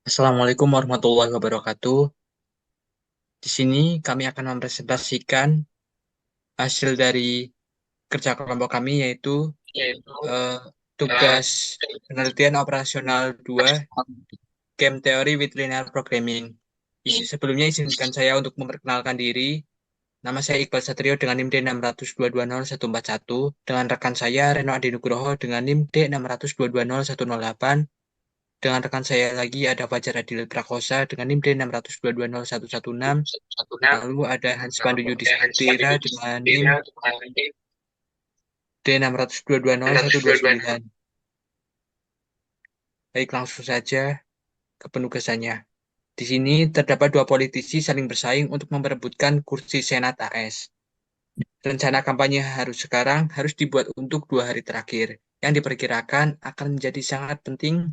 Assalamualaikum warahmatullahi wabarakatuh. Di sini kami akan mempresentasikan hasil dari kerja kelompok kami yaitu Yaitu eh, eh, tugas penelitian operasional 2 Game Theory with Linear Programming. Sebelumnya izinkan saya untuk memperkenalkan diri. Nama saya Iqbal Satrio dengan NIM D6220141 dengan rekan saya Reno Adi Nugroho dengan NIM D6220108. Dengan rekan saya lagi ada Fajar Adil Prakosa dengan NIM D6220116. satunya Lalu ada Hans Pandu Yudi sepatu Saputra judi dengan NIM tidak nanti D6220129. Baik, langsung saja ke penugasannya. Di sini terdapat dua politisi saling bersaing untuk memperebutkan kursi Senat AS. Rencana kampanye harus dibuat untuk 2 hari terakhir, yang diperkirakan akan menjadi sangat penting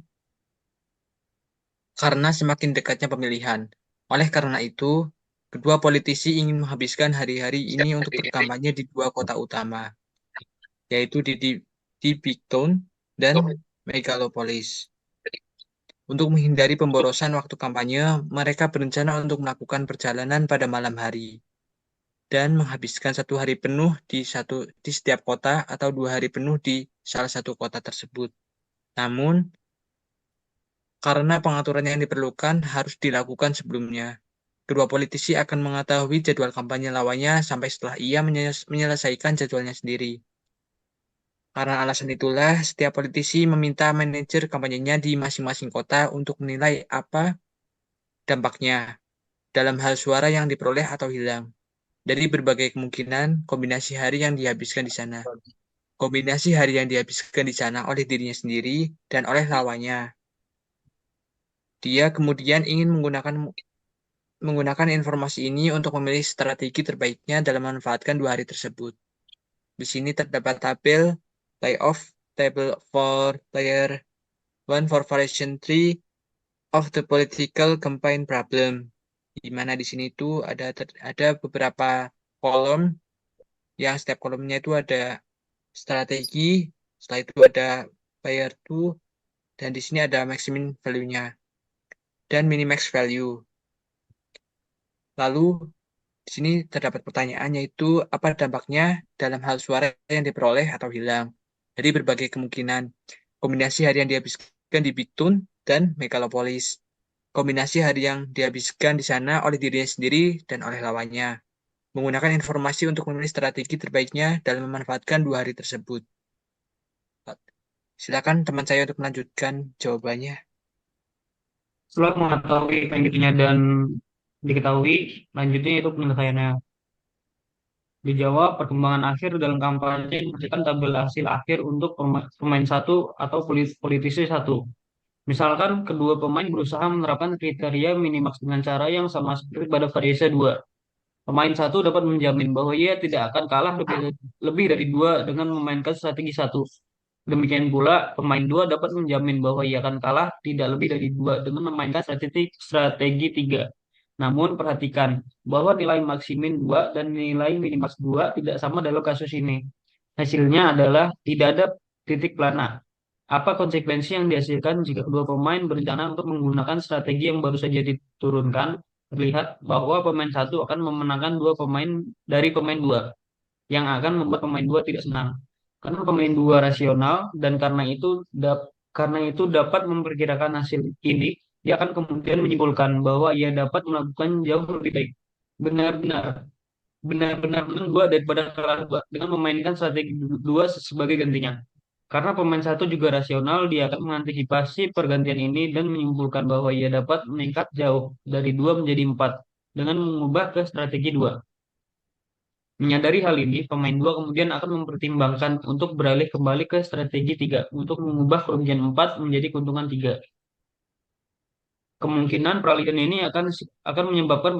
karena semakin dekatnya pemilihan. Oleh karena itu, kedua politisi ingin menghabiskan hari-hari ini untuk berkampanye di 2 kota utama, yaitu di Big Town dan Megalopolis. Untuk menghindari pemborosan waktu kampanye, mereka berencana untuk melakukan perjalanan pada malam hari dan menghabiskan 1 hari penuh di setiap kota atau 2 hari penuh di salah satu kota tersebut. Namun, karena pengaturan yang diperlukan harus dilakukan sebelumnya, kedua politisi akan mengetahui jadwal kampanye lawannya sampai setelah ia menyelesaikan jadwalnya sendiri. Karena alasan itulah, setiap politisi meminta manajer kampanyenya di masing-masing kota untuk menilai apa dampaknya dalam hal suara yang diperoleh atau hilang. Dari berbagai kemungkinan, kombinasi hari yang dihabiskan di sana. Kombinasi hari yang dihabiskan di sana oleh dirinya sendiri dan oleh lawannya. Dia kemudian ingin menggunakan informasi ini untuk memilih strategi terbaiknya dalam memanfaatkan 2 hari tersebut. Di sini terdapat tabel layoff table for player one for variation tree of the political campaign problem. Di mana di sini itu ada beberapa kolom yang setiap kolomnya itu ada strategi, setelah itu ada player two, dan di sini ada maximum value-nya dan minimax value. Lalu di sini terdapat pertanyaan yaitu apa dampaknya dalam hal suara yang diperoleh atau hilang. Dari berbagai kemungkinan, kombinasi hari yang dihabiskan di Bigtun dan Megalopolis. Kombinasi hari yang dihabiskan di sana oleh dirinya sendiri dan oleh lawannya. Menggunakan informasi untuk memilih strategi terbaiknya dalam memanfaatkan 2 hari tersebut. Silakan teman saya untuk melanjutkan jawabannya. setelah mengetahui pengikutnya dan diketahui lanjutnya itu penyelesaiannya dijawab perkembangan akhir dalam kampanye memberikan tabel hasil akhir untuk pemain satu atau politisi satu. Misalkan kedua pemain berusaha menerapkan kriteria minimaks dengan cara yang sama seperti pada variasi 2. Pemain satu dapat menjamin bahwa ia tidak akan kalah lebih dari dua dengan memainkan strategi satu. Demikian pula, pemain dua dapat menjamin bahwa ia akan kalah tidak lebih dari dua dengan memainkan strategi tiga. Namun perhatikan bahwa nilai maksimin 2 dan nilai minimax 2 tidak sama dalam kasus ini. Hasilnya adalah tidak ada titik plana. Apa konsekuensi yang dihasilkan jika kedua pemain berencana untuk menggunakan strategi yang baru saja diturunkan? Terlihat bahwa pemain satu akan memenangkan dua pemain dari pemain dua, yang akan membuat pemain dua tidak senang. Karena pemain dua rasional dan karena itu dapat memperkirakan hasil ini, dia akan kemudian menyimpulkan bahwa ia dapat melakukan jauh lebih baik. Benar-benar benar-benar menang dua daripada kalah dua dengan memainkan strategi dua sebagai gantinya. Karena pemain satu juga rasional, dia akan mengantisipasi pergantian ini dan menyimpulkan bahwa ia dapat meningkat jauh dari dua menjadi empat dengan mengubah ke strategi dua. Menyadari hal ini, pemain dua kemudian akan mempertimbangkan untuk beralih kembali ke strategi tiga untuk mengubah kerugian empat menjadi keuntungan tiga. Kemungkinan peralihan ini akan menyebabkan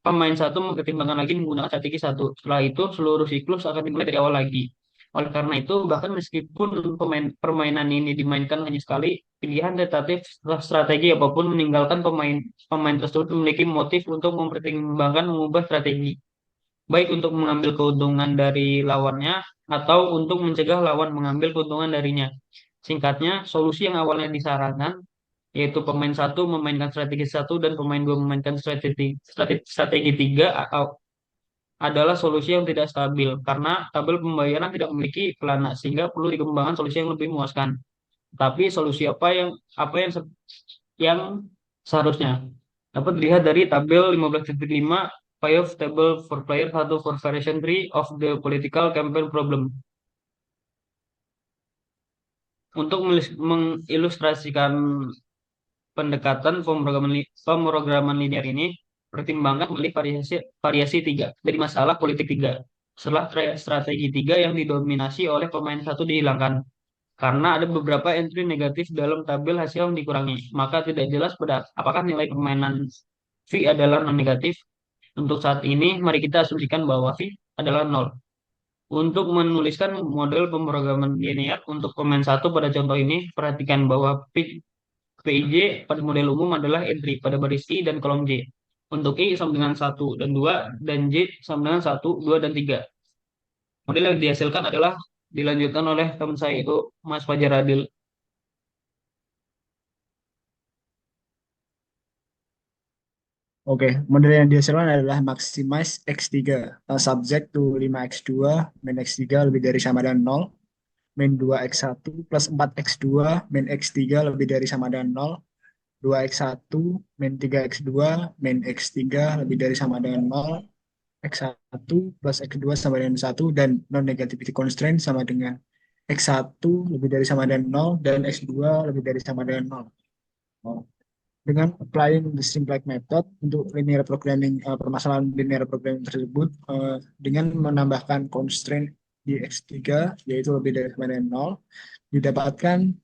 pemain satu mempertimbangkan lagi menggunakan strategi satu. Setelah itu, seluruh siklus akan dimulai dari awal lagi. Oleh karena itu, bahkan meskipun permainan ini dimainkan hanya sekali, pilihan tentatif strategi apapun meninggalkan pemain tersebut memiliki motif untuk mempertimbangkan mengubah strategi, baik untuk mengambil keuntungan dari lawannya atau untuk mencegah lawan mengambil keuntungan darinya. Singkatnya, solusi yang awalnya disarankan yaitu pemain satu memainkan strategi satu dan pemain dua memainkan strategi tiga, adalah solusi yang tidak stabil karena tabel pembayaran tidak memiliki pelana sehingga perlu dikembangkan solusi yang lebih memuaskan. Tapi solusi yang seharusnya dapat dilihat dari tabel 15.5 payoff table for player 1 for variation 3 of the political campaign problem. Untuk mengilustrasikan pendekatan pemrograman linear ini, pertimbangkan kembali variasi variasi tiga dari masalah politik tiga. Setelah strategi tiga yang didominasi oleh pemain satu dihilangkan, karena ada beberapa entry negatif dalam tabel hasil yang dikurangi, maka tidak jelas pada apakah nilai permainan V adalah non negatif. Untuk saat ini, mari kita asumsikan bahwa V adalah nol. Untuk menuliskan model pemrograman linear untuk pemain satu pada contoh ini, perhatikan bahwa PIJ pada model umum adalah entry pada baris I dan kolom J. Untuk I sama dengan 1 dan 2, dan J sama dengan 1, 2, dan 3. Model yang dihasilkan adalah dilanjutkan oleh teman saya itu Mas Fajar Adil. Oke, model yang dihasilkan adalah maximize X3, subject to 5X2, min X3 lebih dari sama dan 0, min 2X1 plus 4X2, min X3 lebih dari sama dan 0, 2X1, min 3X2, min X3 lebih dari sama dengan 0, X1 plus X2 sama dengan 1, dan non-negativity constraint sama dengan X1 lebih dari sama dengan 0, dan X2 lebih dari sama dengan 0. Dengan applying the simplex method untuk linear programming, permasalahan linear programming tersebut, dengan menambahkan constraint di X3 yaitu lebih dari sama dengan 0, didapatkan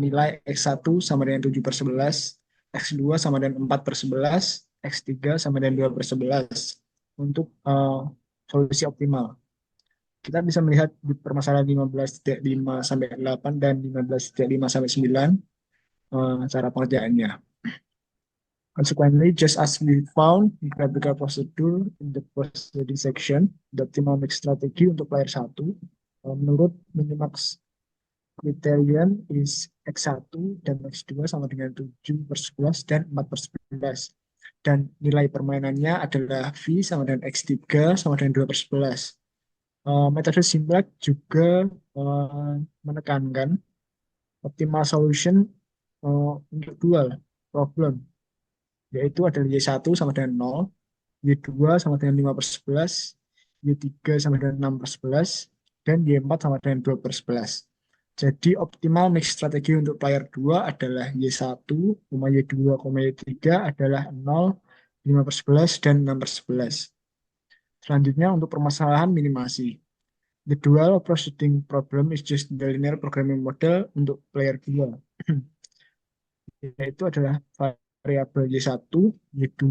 nilai X1 sama dengan 7/11, X2 sama dengan 4/11, X3 sama dengan 2/11 untuk solusi optimal. Kita bisa melihat di permasalahan 15.5 sampai 8 dan 15.5 sampai 9 cara pengerjaannya. Consequently, just as we found in graphical procedure in the proceeding section, the optimal mix strategy untuk player 1, menurut minimax criterion is X1 dan X2 sama dengan 7/11 dan 4/11. Dan nilai permainannya adalah V sama dengan X3 sama dengan 2/11. Metode simplex juga menekankan optimal solution untuk dual problem, yaitu adalah Y1 sama dengan 0, Y2 sama dengan 5/11, Y3 sama dengan 6/11, dan Y4 sama dengan 2/11. Jadi optimal mix strategi untuk player 2 adalah Y1, Y2, Y3 adalah 0, 5/11, dan 6/11. Selanjutnya untuk permasalahan minimasi. The dual proceeding problem is just the linear programming model untuk player 2. Yaitu adalah variabel Y1, Y2,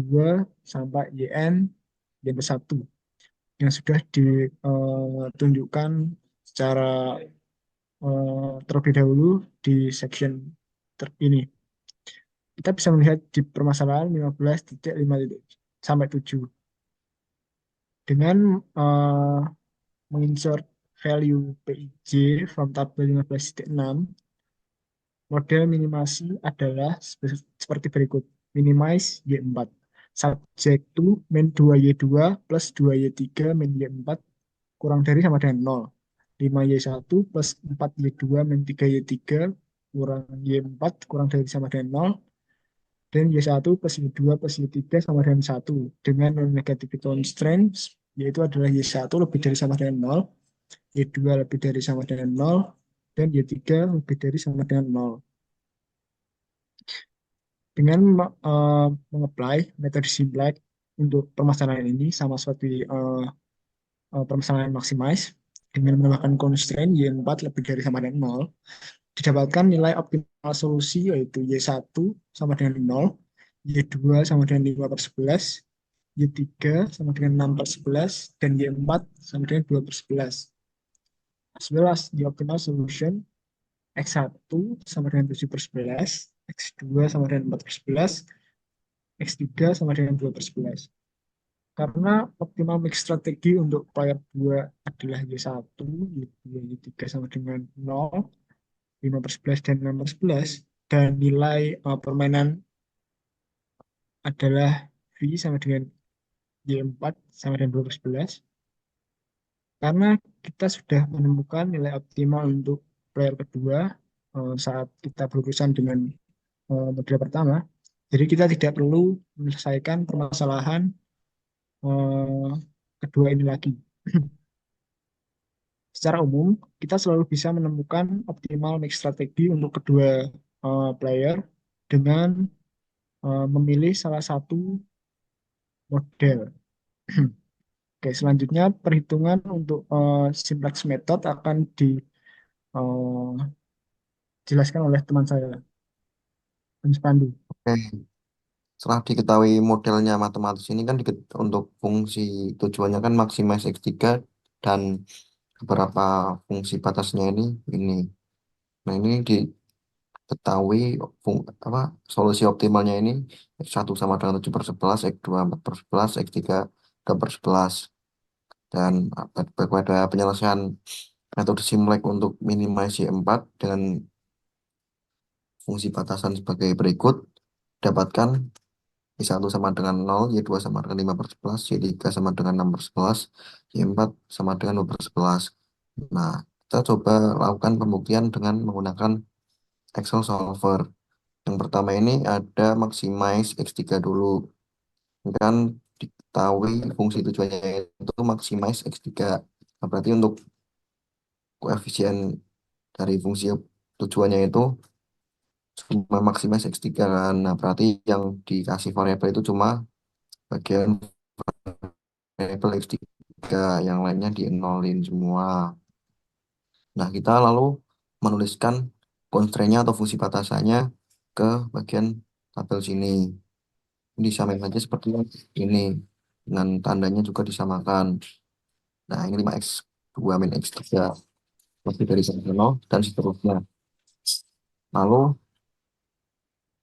sampai YN, YN1 yang sudah ditunjukkan secara terlebih dahulu di section ini. Kita bisa melihat di permasalahan 15.5 sampai 7. Dengan menginsert value PIJ from tabel 15.6, model minimasi adalah seperti berikut. Minimize Y4. Subject to min 2Y2 plus 2Y3 min Y4 kurang dari sama dengan 0. 5Y1 plus 4Y2 min 3Y3 kurang Y4 kurang dari sama dengan 0. Dan Y1 plus Y2 plus Y3 sama dengan 1. Dengan non-negative constraints, yaitu adalah Y1 lebih dari sama dengan 0, Y2 lebih dari sama dengan 0, dan Y3 lebih dari sama dengan 0. Dengan mengapply metode simplex untuk permasalahan ini sama seperti permasalahan maximize, dengan menambahkan constraint Y4 lebih dari sama dengan 0, didapatkan nilai optimal solusi yaitu Y1 sama dengan 0, Y2 sama dengan 5/11, Y3 sama dengan 6/11, dan Y4 sama dengan 2/11. As well as the optimal solution X1 sama dengan 7/11, X2 sama dengan 4/11, X3 sama dengan 2/11. Karena optimal mix strategi untuk player 2 adalah Y1, Y2, Y3 sama dengan 0, 5/11, dan 6/11, dan nilai permainan adalah V sama dengan Y4 sama dengan 2/11. Karena kita sudah menemukan nilai optimal untuk player kedua saat kita berurusan dengan model pertama, jadi kita tidak perlu menyelesaikan permasalahan eh, kedua ini lagi. Secara umum, kita selalu bisa menemukan optimal mix strategi untuk kedua player dengan memilih salah satu model. Oke, selanjutnya perhitungan untuk simplex method akan dijelaskan oleh teman saya, Mas Pandu. Oke. Setelah diketahui modelnya matematis ini kan untuk fungsi tujuannya kan maximize X3 dan beberapa fungsi batasnya ini. Nah, ini diketahui apa solusi optimalnya ini X1 sama dengan 7/11, X2 4/11, X3 2/11. Dan pada penyelesaian metode Simulek untuk minimize Y4 dengan fungsi batasan sebagai berikut, dapatkan Y1 sama dengan 0, Y2 sama dengan 5/11, Y3 sama dengan 6/11, Y4 sama dengan 2/11. Nah, kita coba lakukan pembuktian dengan menggunakan Excel Solver. Yang pertama ini ada maximize X3 dulu. Kan diketahui fungsi tujuannya itu maximize X3. Nah, berarti untuk koefisien dari fungsi tujuannya itu cuma maximize X3 kan. Nah, berarti yang dikasih variabel itu cuma bagian variabel X3, yang lainnya dienolin semua. Nah, kita lalu menuliskan constraint-nya atau fungsi batasannya ke bagian tabel sini. Ini disamain saja seperti ini. Dengan tandanya juga disamakan. Nah, ini 5x2 min x3 lebih dari 1 dan seterusnya. Lalu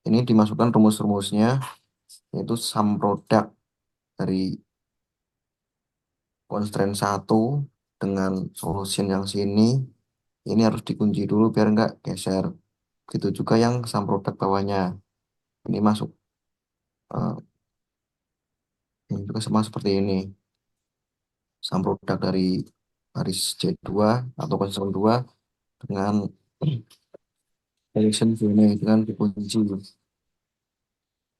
ini dimasukkan rumus-rumusnya, yaitu sum product dari constraint 1 dengan solution yang sini. Ini harus dikunci dulu biar nggak geser. Begitu juga yang sum product bawahnya. Ini masuk. eh, ini juga sama seperti ini. Sum product dari baris C2 atau constraint 2 dengan direction ini dengan dikunci.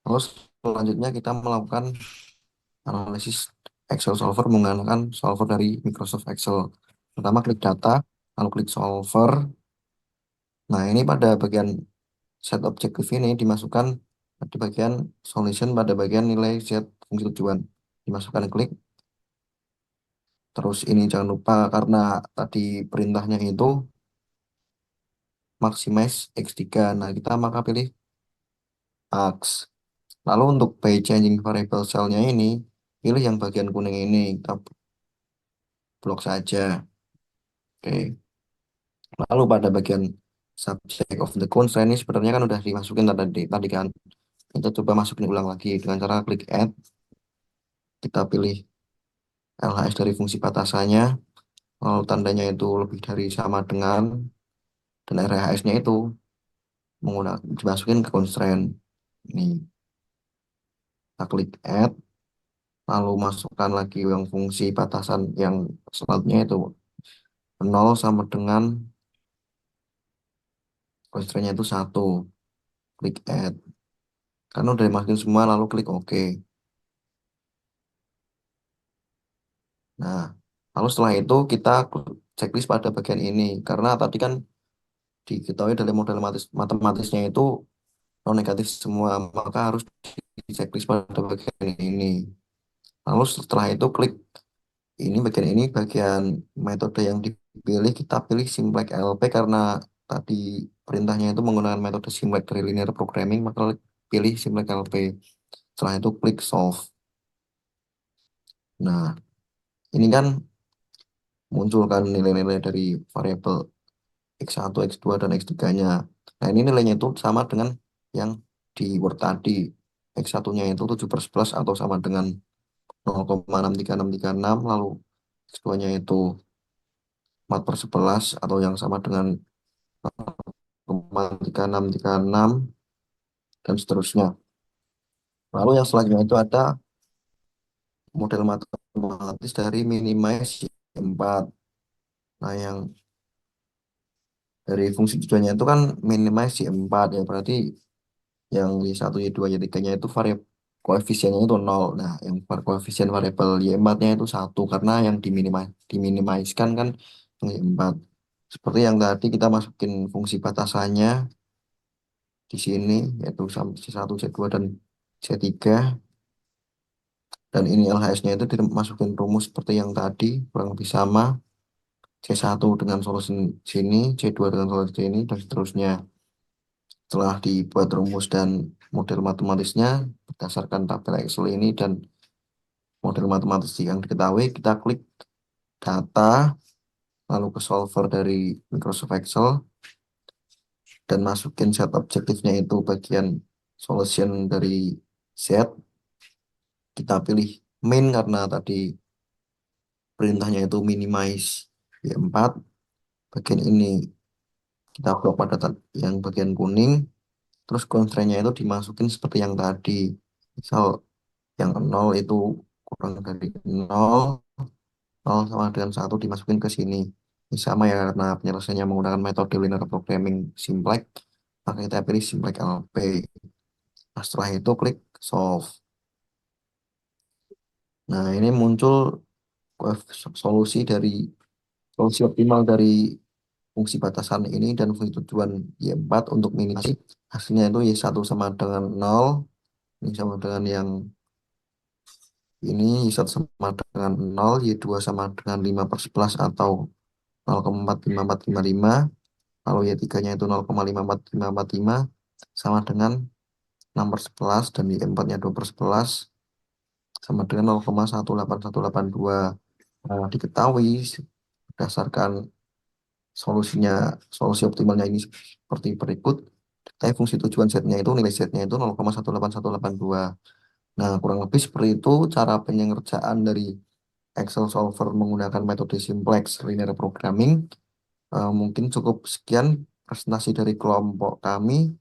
Terus selanjutnya kita melakukan analisis Excel solver menggunakan solver dari Microsoft Excel. Pertama klik data, lalu klik solver. Nah, ini pada bagian set objective ini dimasukkan di bagian solution pada bagian nilai set fungsi tujuan. Dimasukkan klik. Terus ini jangan lupa karena tadi perintahnya itu maximize X3. Nah, kita maka pilih Max. Lalu untuk by changing variable cell-nya ini, pilih yang bagian kuning ini. Kita blok saja. Oke. Lalu pada bagian subject of the constraint ini sebenarnya kan udah dimasukin tadi kan. Kita coba masukin ulang lagi dengan cara klik add. Kita pilih LHS dari fungsi batasannya. Lalu tandanya itu lebih dari sama dengan. Dan RHS-nya itu dimasukin ke constraint. Ini. Kita klik add. Lalu masukkan lagi yang fungsi batasan yang selanjutnya itu 0 sama dengan constraint-nya itu 1. Klik add. Karena udah dimasukin semua lalu klik OK. Nah, lalu setelah itu kita checklist pada bagian ini. Karena tadi kan diketahui dari model matematisnya itu non negatif semua, maka harus di checklist pada bagian ini. Lalu setelah itu klik ini bagian metode yang dipilih, kita pilih Simplex LP karena tadi perintahnya itu menggunakan metode Simplex dari linear programming, maka pilih Simplex LP. Setelah itu klik solve. Nah, ini kan munculkan nilai-nilai dari variabel X1, X2, dan X3-nya. Nah, ini nilainya itu sama dengan yang di Word tadi. X1-nya itu 7/11 atau sama dengan 0,63636, lalu X2-nya itu 4/11 atau yang sama dengan 0,3636 dan seterusnya. Lalu yang selanjutnya itu ada model matematis dari minimize Y4. Nah, yang dari fungsi tujuannya itu kan minimize Y4 ya, berarti yang Y1, Y2, Y3-nya itu koefisiennya itu 0. Nah, yang koefisien variabel Y4-nya itu 1 karena yang diminimaliskan kan yang Y4. Seperti yang tadi kita masukin fungsi batasannya di sini yaitu C1, C2, dan C3. Dan ini LHS-nya itu dimasukin rumus seperti yang tadi, kurang lebih sama. C1 dengan solusi sini, C2 dengan solusi sini, dan seterusnya. Setelah dibuat rumus dan model matematisnya berdasarkan tabel Excel ini dan model matematis yang diketahui, kita klik data, lalu ke solver dari Microsoft Excel, dan masukin set objektifnya itu bagian solution dari Z. Kita pilih min karena tadi perintahnya itu minimize Y4. Bagian ini kita blok pada yang bagian kuning. Terus constraint-nya itu dimasukin seperti yang tadi. Misal yang 0 itu kurang dari 0, 0 sama dengan 1 dimasukin ke sini. Ini sama ya karena penyelesaiannya menggunakan metode linear programming simplex, maka kita pilih simplex LP. Nah, setelah itu klik solve. Nah, ini muncul solusi dari solusi optimal dari fungsi batasan ini dan fungsi tujuan Y4 untuk minimasi. Hasilnya itu Y1 sama dengan 0, ini sama dengan yang ini Y1 sama dengan 0, Y2 sama dengan 5/11 atau 0,45455, lalu Y3-nya itu 0,54545 sama dengan 6/11 dan Y4-nya 2/11 sama dengan 0,18182. Nah, diketahui berdasarkan solusi optimalnya ini seperti berikut. Tapi fungsi tujuan Z-nya itu nilai Z-nya itu 0,18182. Nah, kurang lebih seperti itu cara pengerjaan dari Excel solver menggunakan metode simplex linear programming. Mungkin cukup sekian presentasi dari kelompok kami.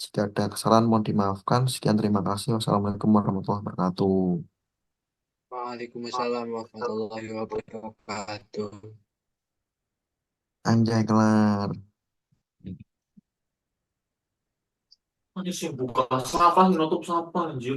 Jika ada kesalahan mohon dimaafkan. Sekian, terima kasih. Wassalamualaikum warahmatullahi wabarakatuh. Waalaikumsalam warahmatullahi wabarakatuh. Anjay, kelar. Ini sih buka sampah, nutup sampah, anjir.